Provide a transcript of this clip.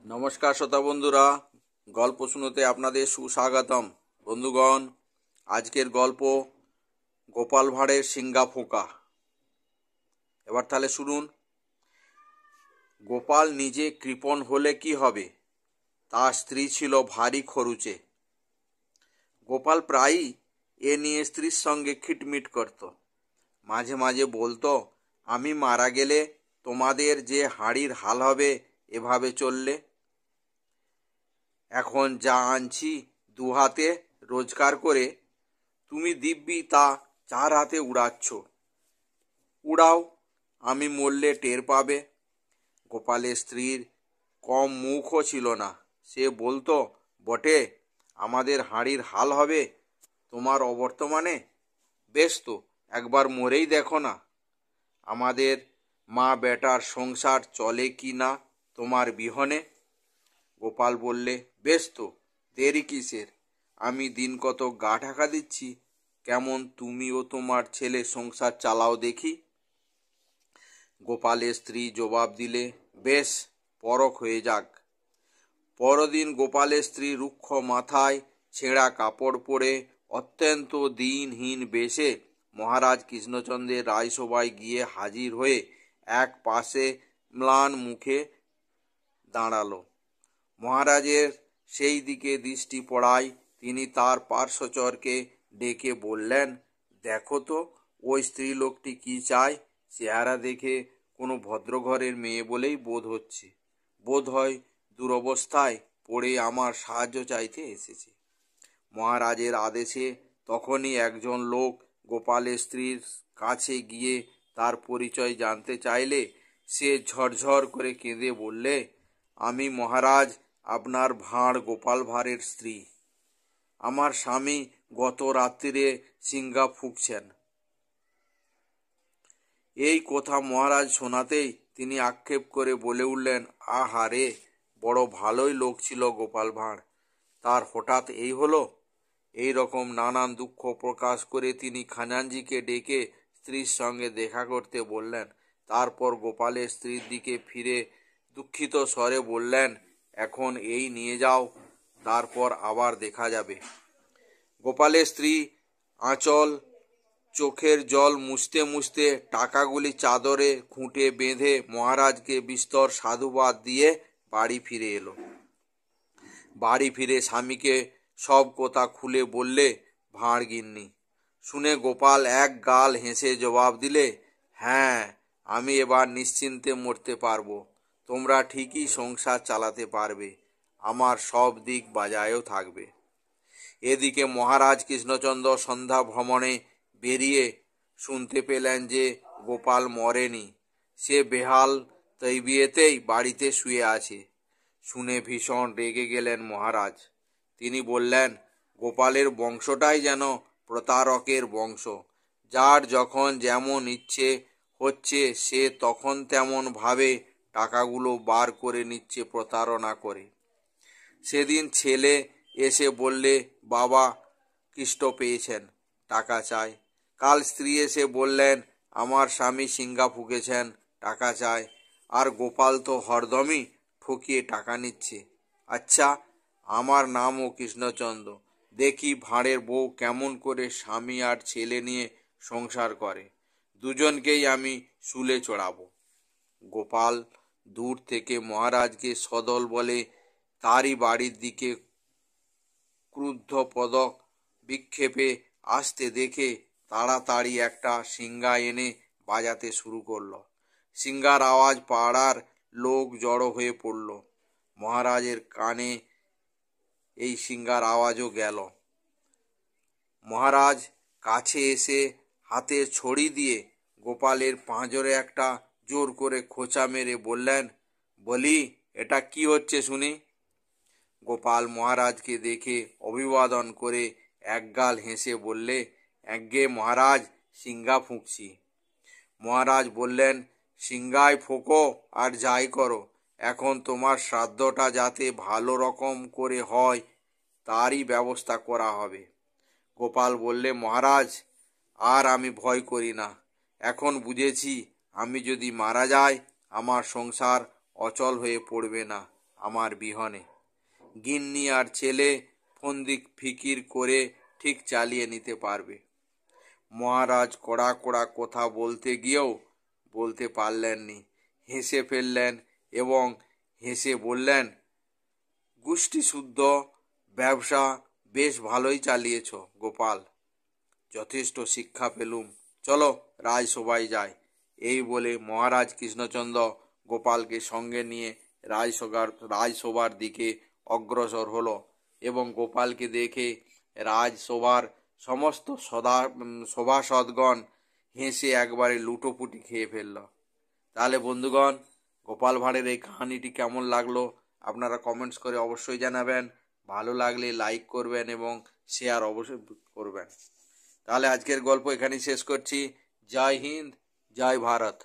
নমস্কার শ্রোতা বন্ধুরা, গল্প শুনোতে আপনাদের সুস্বাগতম। বন্ধুগণ, আজকের গল্প গোপাল ভাঁড়ের সিঙ্গা ফোঁকা। এবার তাহলে শুনুন। গোপাল নিজে কৃপণ হলে কি হবে, তার স্ত্রী ছিল ভারী খরুচে। গোপাল প্রায়ই এ নিয়ে স্ত্রীর সঙ্গে খিটমিট করত। মাঝে মাঝে বলতো, আমি মারা গেলে তোমাদের যে হাঁড়ির হাল হবে এভাবে চললে। এখন যা আনছি দু হাতে রোজগার করে, তুমি দিব্যি তা চার হাতে উড়াচ্ছ। উড়াও, আমি মরলে টের পাবে। গোপালের স্ত্রীর কম মুখও ছিল না। সে বলতো, বটে, আমাদের হাঁড়ির হাল হবে তোমার অবর্তমানে? বেশ তো, একবার মরেই দেখো না, আমাদের মা বেটার সংসার চলে কি না তোমার বিহনে। গোপাল বললে, বেশ তো, দেরি কিসের? আমি দিন কত গা ঢাকা দিচ্ছি, কেমন তুমি ও তোমার ছেলে সংসার চালাও দেখি। গোপালের স্ত্রী জবাব দিলে, বেশ, পরখ হয়ে যাক। পরদিন গোপালের স্ত্রী রুক্ষ মাথায় ছেঁড়া কাপড় পরে অত্যন্ত দিনহীন বেশে মহারাজ কৃষ্ণচন্দ্রের রাজসভায় গিয়ে হাজির হয়ে এক পাশে ম্লান মুখে দাঁড়ালো। মহারাজের সেই দিকে দৃষ্টি পড়ায় তিনি তার পার্শ্বচরকে ডেকে বললেন, দেখো তো ওই স্ত্রীলোকটি কি চায়। চেহারা দেখে কোনো ভদ্রঘরের মেয়ে বলেই বোধ হচ্ছে। বোধ হয় দুরবস্থায় পড়ে আমার সাহায্য চাইতে এসেছে। মহারাজের আদেশে তখনই একজন লোক গোপালের স্ত্রীর কাছে গিয়ে তার পরিচয় জানতে চাইলে সে ঝরঝর করে কেঁদে বললে, আমি মহারাজ আপনার ভাঁড় গোপাল ভাঁড়ের স্ত্রী। আমার স্বামী গত রাত্রিরে সিঙ্গা ফুঁকছেন। এই কথা মহারাজ শোনাতেই তিনি আক্ষেপ করে বলে উঠলেন, আহারে, বড় ভালোই লোক ছিল গোপাল ভাঁড়, তার হঠাৎ এই হলো। এই রকম নানান দুঃখ প্রকাশ করে তিনি খাজাঞ্জিকে ডেকে স্ত্রীর সঙ্গে দেখা করতে বললেন। তারপর গোপালের স্ত্রীর দিকে ফিরে দুঃখিত স্বরে বললেন, এখন এই নিয়ে যাও, তারপর আবার দেখা যাবে। গোপালের স্ত্রী আঁচল চোখের জল মুছতে মুছতে টাকাগুলি চাদরে খুঁটে বেঁধে মহারাজকে বিস্তর সাধুবাদ দিয়ে বাড়ি ফিরে এলো। বাড়ি ফিরে স্বামীকে সব কথা খুলে বললে ভাঁড় গিন্নি। শুনে গোপাল এক গাল হেসে জবাব দিলে, হ্যাঁ, আমি এবার নিশ্চিন্তে মরতে পারবো। তোমরা ঠিকই সংসার চালাতে পারবে, আমার সব দিক বাজায়ও থাকবে। এদিকে মহারাজ কৃষ্ণচন্দ্র সন্ধ্যা ভ্রমণে বেরিয়ে শুনতে পেলেন যে গোপাল মরেনি, সে বেহাল তবিয়তেই বাড়িতে শুয়ে আছে। শুনে ভীষণ রেগে গেলেন মহারাজ। তিনি বললেন, গোপালের বংশটাই যেন প্রতারকের বংশ। যার যখন যেমন ইচ্ছে হচ্ছে সে তখন তেমন ভাবে টাকাগুলো বার করে নিচ্ছে প্রতারণা করে। সেদিন ছেলে এসে বললে বাবা কৃষ্ট পেয়েছেন, টাকা চায়। কাল স্ত্রী এসে বললেন, আমার স্বামী সিঙ্গা ফুঁকেছেন, টাকা চায়। আর গোপাল তো হরদমই ঠকিয়ে টাকা নিচ্ছে। আচ্ছা, আমার নামও কৃষ্ণচন্দ্র, দেখি ভাঁড়ের বউ কেমন করে স্বামী আর ছেলে নিয়ে সংসার করে। দুজনকেই আমি শুলে চড়াবো। গোপাল দূর থেকে মহারাজকে সদল বলে তারই বাড়ির দিকে ক্রুদ্ধ পদক বিক্ষেপে আসতে দেখে তাড়াতাড়ি একটা সিঙ্গা এনে বাজাতে শুরু করলো। সিঙ্গার আওয়াজ পাড়ার লোক জড়ো হয়ে পড়ল। মহারাজের কানে এই সিঙ্গার আওয়াজও গেল। মহারাজ কাছে এসে হাতে ছড়ি দিয়ে গোপালের পাঁজরে একটা জোর করে খোঁচা মেরে বললেন, বলি, এটা কি হচ্ছে শুনি। গোপাল মহারাজকে দেখে অভিবাদন করে একগাল হেসে বললে, একগে মহারাজ, সিঙ্গা ফুঁকছি। মহারাজ বললেন, সিঙ্গায় ফোঁকো আর যাই করো, এখন তোমার শ্রাদ্ধটা যাতে ভালো রকম করে হয় তারই ব্যবস্থা করা হবে। গোপাল বললে, মহারাজ, আর আমি ভয় করি না। এখন বুঝেছি আমি যদি মারা যাই আমার সংসার অচল হয়ে পড়বে না, আমার বিহনে। গিন্নি আর ছেলে ফন্দি ফিকির করে ঠিক চালিয়ে নিতে পারবে। মহারাজ কড়া কড়া কথা বলতে গিয়েও বলতে পারলেননি, হেসে ফেললেন এবং হেসে বললেন, গোষ্ঠী শুদ্ধ ব্যবসা বেশ ভালোই চালিয়েছ গোপাল, যথেষ্ট শিক্ষা পেলুম, চলো রাজসভায় যায়। এই বলে মহারাজ কৃষ্ণচন্দ্র গোপালকে সঙ্গে নিয়ে রাজসভার দিকে অগ্রসর হলো এবং গোপালকে দেখে রাজসভার সমস্ত সভাসদগণ হেসে একবারে লুটোপুটি খেয়ে ফেলল। তাহলে বন্ধুগণ, গোপাল ভাঁড়ের এই কাহিনীটি কেমন লাগলো আপনারা কমেন্টস করে অবশ্যই জানাবেন। ভালো লাগলে লাইক করবেন এবং শেয়ার অবশ্যই করবেন। তাহলে আজকের গল্প এখানেই শেষ করছি। জয় হিন্দ, জয় ভারত।